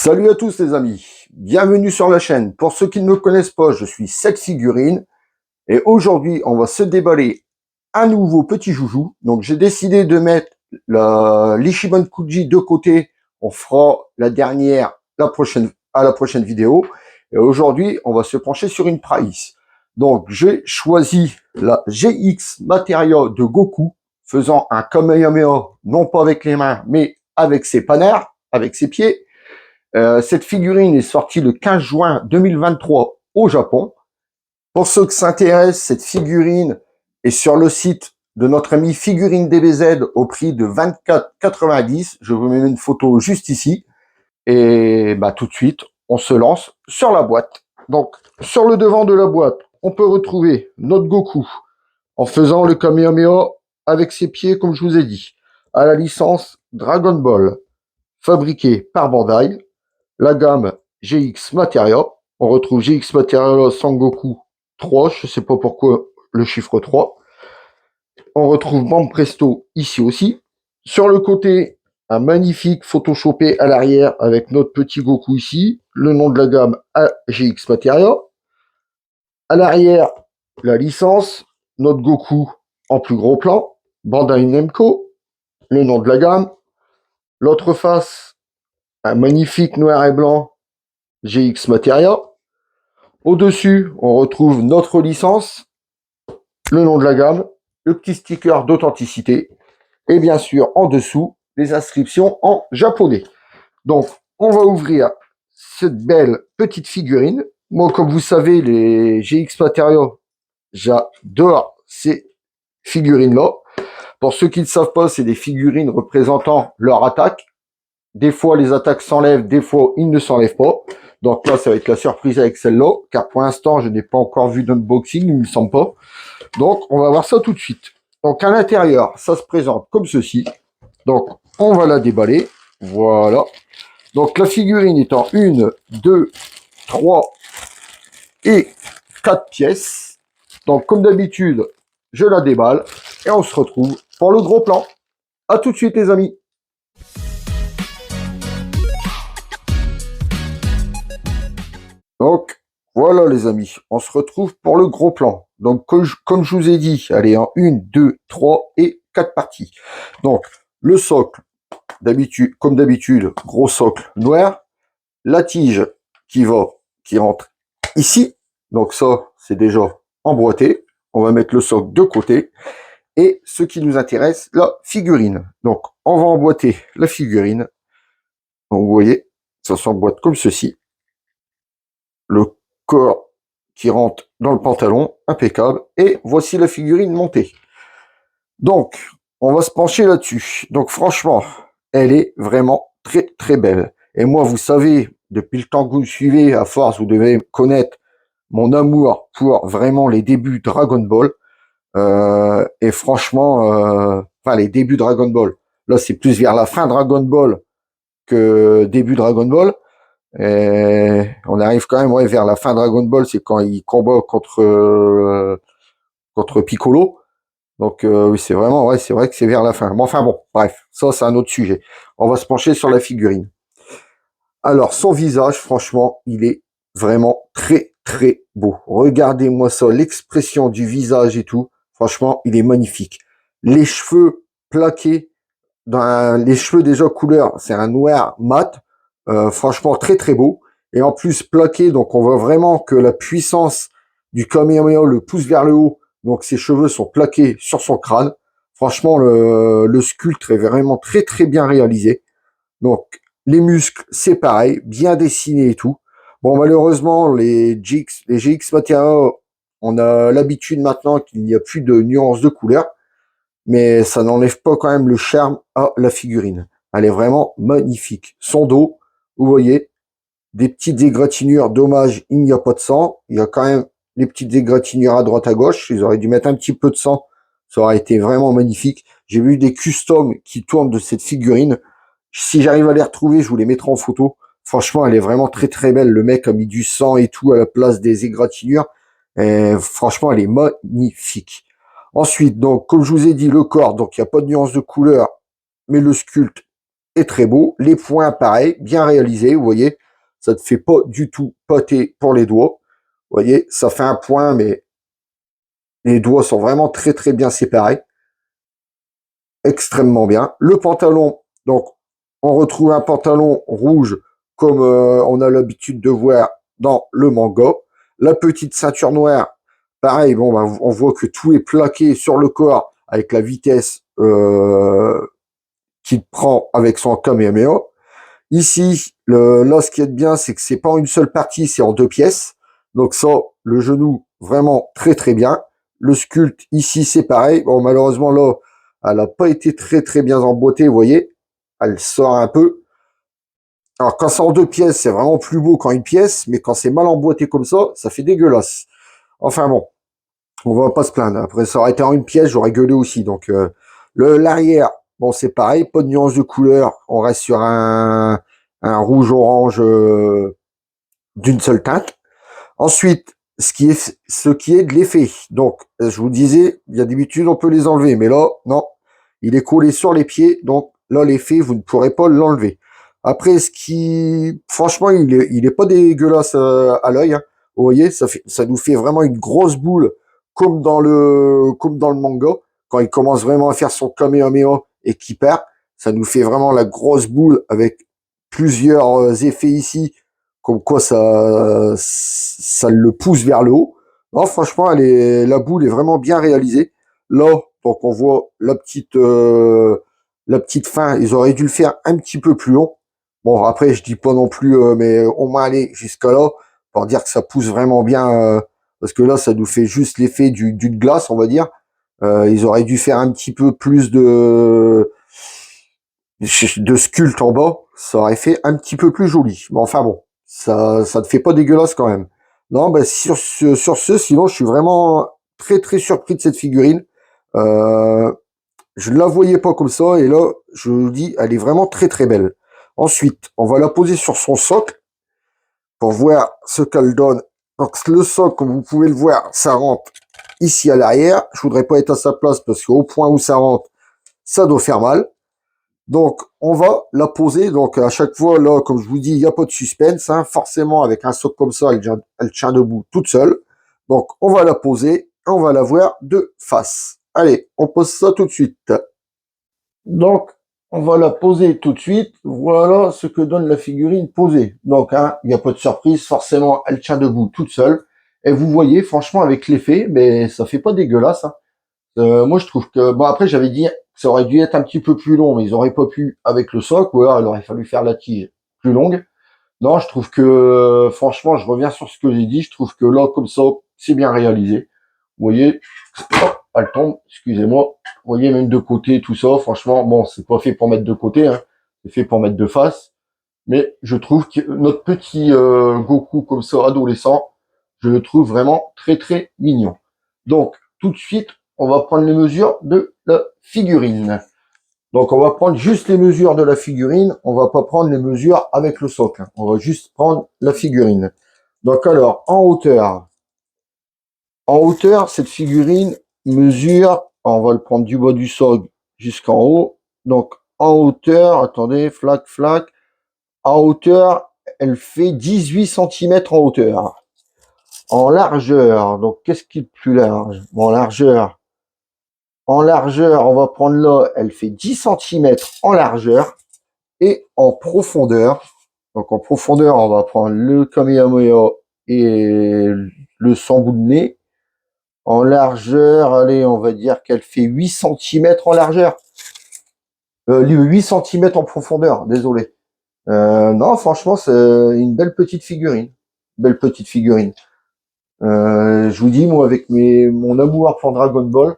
Salut à tous les amis, bienvenue sur la chaîne. Pour ceux qui ne me connaissent pas, je suis Sex Figurine et aujourd'hui on va se déballer un nouveau petit joujou. Donc j'ai décidé de mettre l'Ichiban Kuji de côté. On fera la dernière à la prochaine vidéo. Et aujourd'hui on va se pencher sur une price. Donc j'ai choisi la GX Materia de Goku, faisant un Kamehameha non pas avec les mains mais avec ses panards, avec ses pieds. Cette figurine est sortie le 15 juin 2023 au Japon. Pour ceux qui s'intéressent, cette figurine est sur le site de notre ami Figurine DBZ au prix de 24,90 €. Je vous mets une photo juste ici. Et bah, tout de suite, on se lance sur la boîte. Donc, sur le devant de la boîte, on peut retrouver notre Goku en faisant le Kamehameha avec ses pieds, comme je vous ai dit, à la licence Dragon Ball, fabriquée par Bandai. La gamme GX Materia. On retrouve GX Materia Sangoku 3. Je ne sais pas pourquoi le chiffre 3. On retrouve Bam Presto ici aussi. Sur le côté, un magnifique photoshopé à l'arrière avec notre petit Goku ici. Le nom de la gamme GX Materia. À l'arrière, la licence. Notre Goku en plus gros plan. Bandai Namco. Le nom de la gamme. L'autre face, un magnifique noir et blanc GX Materia. Au-dessus, on retrouve notre licence, le nom de la gamme, le petit sticker d'authenticité et bien sûr, en dessous, les inscriptions en japonais. Donc, on va ouvrir cette belle petite figurine. Moi, comme vous savez, les GX Materia, j'adore ces figurines-là. Pour ceux qui ne savent pas, c'est des figurines représentant leur attaque. Des fois, les attaques s'enlèvent, des fois, ils ne s'enlèvent pas. Donc là, ça va être la surprise avec celle-là, car pour l'instant, je n'ai pas encore vu d'unboxing, il ne me semble pas. Donc, on va voir ça tout de suite. Donc, à l'intérieur, ça se présente comme ceci. Donc, on va la déballer. Voilà. Donc, la figurine est en 1, 2, 3 et 4 pièces. Donc, comme d'habitude, je la déballe et on se retrouve pour le gros plan. À tout de suite, les amis. Donc, voilà les amis, on se retrouve pour le gros plan. Donc, comme je vous ai dit, elle est en 1, 2, 3 et 4 parties. Donc, le socle, comme d'habitude, gros socle noir. La tige qui rentre ici. Donc ça, c'est déjà emboîté. On va mettre le socle de côté. Et ce qui nous intéresse, la figurine. Donc, on va emboîter la figurine. Donc, vous voyez, ça s'emboîte comme ceci. Le corps qui rentre dans le pantalon, impeccable. Et voici la figurine montée. Donc, on va se pencher là-dessus. Donc, franchement, elle est vraiment très, très belle. Et moi, vous savez, depuis le temps que vous me suivez, à force, vous devez connaître mon amour pour vraiment les débuts Dragon Ball. Et franchement, enfin, les débuts Dragon Ball. Là, c'est plus vers la fin Dragon Ball que début Dragon Ball. Et on arrive quand même vers la fin Dragon Ball, c'est quand il combat contre Piccolo. Donc oui, c'est vraiment, ouais, c'est vrai que c'est vers la fin. Mais enfin bon, bref, ça c'est un autre sujet. On va se pencher sur la figurine. Alors, son visage, franchement, il est vraiment très très beau. Regardez-moi ça, l'expression du visage et tout. Franchement, il est magnifique. Les cheveux plaqués, les cheveux déjà couleur, c'est un noir mat. Franchement, très très beau. Et en plus plaqué, donc on voit vraiment que la puissance du Kamehameha le pousse vers le haut. Donc ses cheveux sont plaqués sur son crâne. Franchement, le sculpte est vraiment très très bien réalisé. Donc les muscles, c'est pareil, bien dessiné et tout. Bon, malheureusement, les GX Materia, on a l'habitude maintenant qu'il n'y a plus de nuances de couleurs, mais ça n'enlève pas quand même le charme à la figurine. Elle est vraiment magnifique. Son dos, vous voyez, des petites égratignures. Dommage, il n'y a pas de sang. Il y a quand même des petites égratignures à droite à gauche. Ils auraient dû mettre un petit peu de sang. Ça aurait été vraiment magnifique. J'ai vu des customs qui tournent de cette figurine. Si j'arrive à les retrouver, je vous les mettrai en photo. Franchement, elle est vraiment très très belle. Le mec a mis du sang et tout à la place des égratignures. Et franchement, elle est magnifique. Ensuite, donc, comme je vous ai dit, le corps, donc il n'y a pas de nuance de couleur, mais le sculpte est très beau. Les points, pareil, bien réalisés, vous voyez. Ça ne fait pas du tout pâter pour les doigts. Vous voyez, ça fait un point, mais les doigts sont vraiment très très bien séparés. Extrêmement bien. Le pantalon, donc, on retrouve un pantalon rouge comme on a l'habitude de voir dans le manga. La petite ceinture noire, pareil, bon, ben, on voit que tout est plaqué sur le corps avec la vitesse qu'il prend avec son Kamehameha. Ici, là, ce qui est bien, c'est que c'est pas une seule partie, c'est en deux pièces. Donc ça, le genou, vraiment très très bien. Le sculpte, ici, c'est pareil. Bon, malheureusement, là, elle n'a pas été très très bien emboîtée, vous voyez. Elle sort un peu. Alors, quand c'est en deux pièces, c'est vraiment plus beau qu'en une pièce, mais quand c'est mal emboîté comme ça fait dégueulasse. Enfin bon, on va pas se plaindre. Après, ça aurait été en une pièce, j'aurais gueulé aussi. Donc, l'arrière, bon, c'est pareil, pas de nuance de couleur. On reste sur un rouge-orange d'une seule teinte. Ensuite, ce qui est de l'effet. Donc, je vous disais, il y a d'habitude, on peut les enlever, mais là, non. Il est collé sur les pieds, donc là, l'effet, vous ne pourrez pas l'enlever. Après, franchement, il est pas dégueulasse à l'œil. Hein. Vous voyez, ça nous fait vraiment une grosse boule, comme dans le manga, quand il commence vraiment à faire son Kamehameha et qu'il perd. Ça nous fait vraiment la grosse boule avec plusieurs effets ici, comme quoi ça le pousse vers le haut. Non, franchement, la boule est vraiment bien réalisée. Là, donc on voit la petite fin. Ils auraient dû le faire un petit peu plus long. Bon, après, je dis pas non plus, mais au moins aller jusqu'à là pour dire que ça pousse vraiment bien. Parce que là, ça nous fait juste l'effet d'une glace, on va dire. Ils auraient dû faire un petit peu plus de sculpte en bas, ça aurait fait un petit peu plus joli. Mais enfin bon, ça ne fait pas dégueulasse quand même. Non, ben sur ce, sinon je suis vraiment très très surpris de cette figurine. Euh, je ne la voyais pas comme ça et là, je vous dis, elle est vraiment très très belle. Ensuite, on va la poser sur son socle pour voir ce qu'elle donne. Donc le socle, comme vous pouvez le voir, ça rentre ici à l'arrière. Je voudrais pas être à sa place parce qu'au point où ça rentre, ça doit faire mal. Donc, on va la poser. Donc, à chaque fois, là, comme je vous dis, il n'y a pas de suspense. Hein. Forcément, avec un socle comme ça, elle tient debout toute seule. Donc, on va la poser. On va la voir de face. Allez, on pose ça tout de suite. Donc, on va la poser tout de suite. Voilà ce que donne la figurine posée. Donc, hein, il n'y a pas de surprise. Forcément, elle tient debout toute seule. Et vous voyez, franchement, avec l'effet, mais ça fait pas dégueulasse. Hein. Moi, je trouve que... Bon, après, j'avais dit que ça aurait dû être un petit peu plus long, mais ils auraient pas pu avec le socle, ou alors il aurait fallu faire la tige plus longue. Non, je trouve que, franchement, je reviens sur ce que j'ai dit, je trouve que là, comme ça, c'est bien réalisé. Vous voyez, hop, elle tombe, excusez-moi. Vous voyez, même de côté, tout ça, franchement, bon, c'est pas fait pour mettre de côté, hein. C'est fait pour mettre de face. Mais je trouve que notre petit Goku comme ça, adolescent, je le trouve vraiment très très mignon. Donc, tout de suite, on va prendre les mesures de la figurine. Donc, on va prendre juste les mesures de la figurine. On va pas prendre les mesures avec le socle. On va juste prendre la figurine. Donc, alors, en hauteur, cette figurine mesure, on va le prendre du bas du socle jusqu'en haut. Donc, en hauteur, attendez, flac, flac. En hauteur, elle fait 18 cm en hauteur. En largeur, donc qu'est-ce qui est plus large? Bon, en largeur, on va prendre là, elle fait 10 cm en largeur. Et en profondeur, donc en profondeur, on va prendre le Kamehameha et le sambout de nez. En largeur, allez, on va dire qu'elle fait 8 cm en largeur. 8 cm en profondeur, désolé. Non, franchement, c'est une belle petite figurine. Belle petite figurine. Je vous dis, moi, avec mon amour pour Dragon Ball,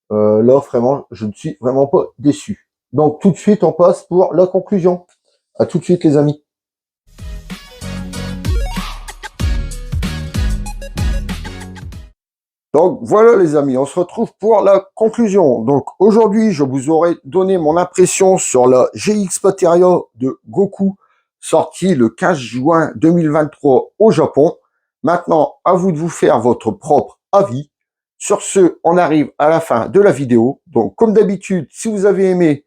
là, vraiment, je ne suis vraiment pas déçu. Donc, tout de suite, on passe pour la conclusion. À tout de suite, les amis. Donc, voilà, les amis, on se retrouve pour la conclusion. Donc, aujourd'hui, je vous aurais donné mon impression sur la GX Materia de Goku, sortie le 15 juin 2023 au Japon. Maintenant, à vous de vous faire votre propre avis. Sur ce, on arrive à la fin de la vidéo. Donc, comme d'habitude, si vous avez aimé,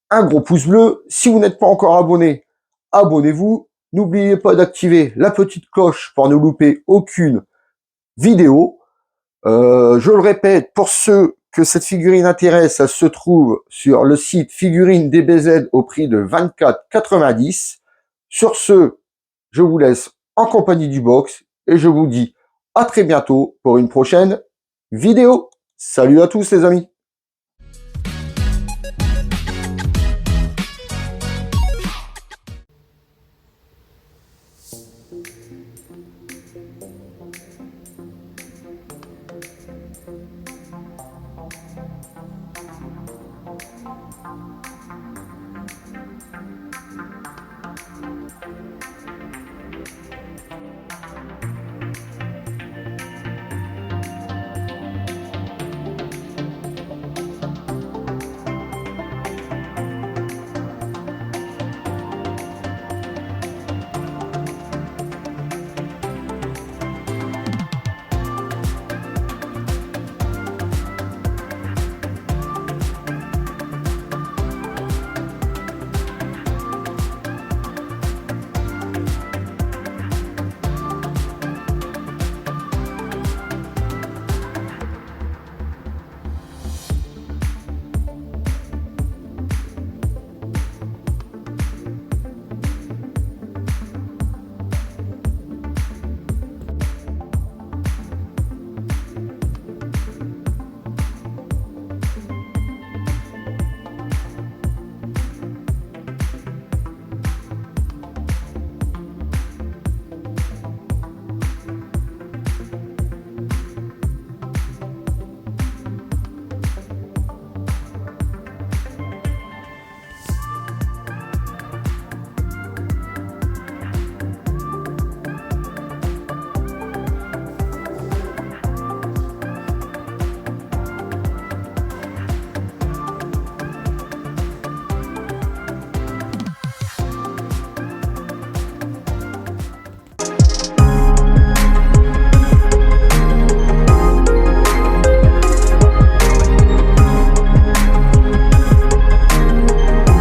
un gros pouce bleu. Si vous n'êtes pas encore abonné, abonnez-vous. N'oubliez pas d'activer la petite cloche pour ne louper aucune vidéo. Je le répète, pour ceux que cette figurine intéresse, elle se trouve sur le site Figurine DBZ au prix de 24,90 €. Sur ce, je vous laisse en compagnie du box et je vous dis à très bientôt pour une prochaine vidéo. Salut à tous les amis.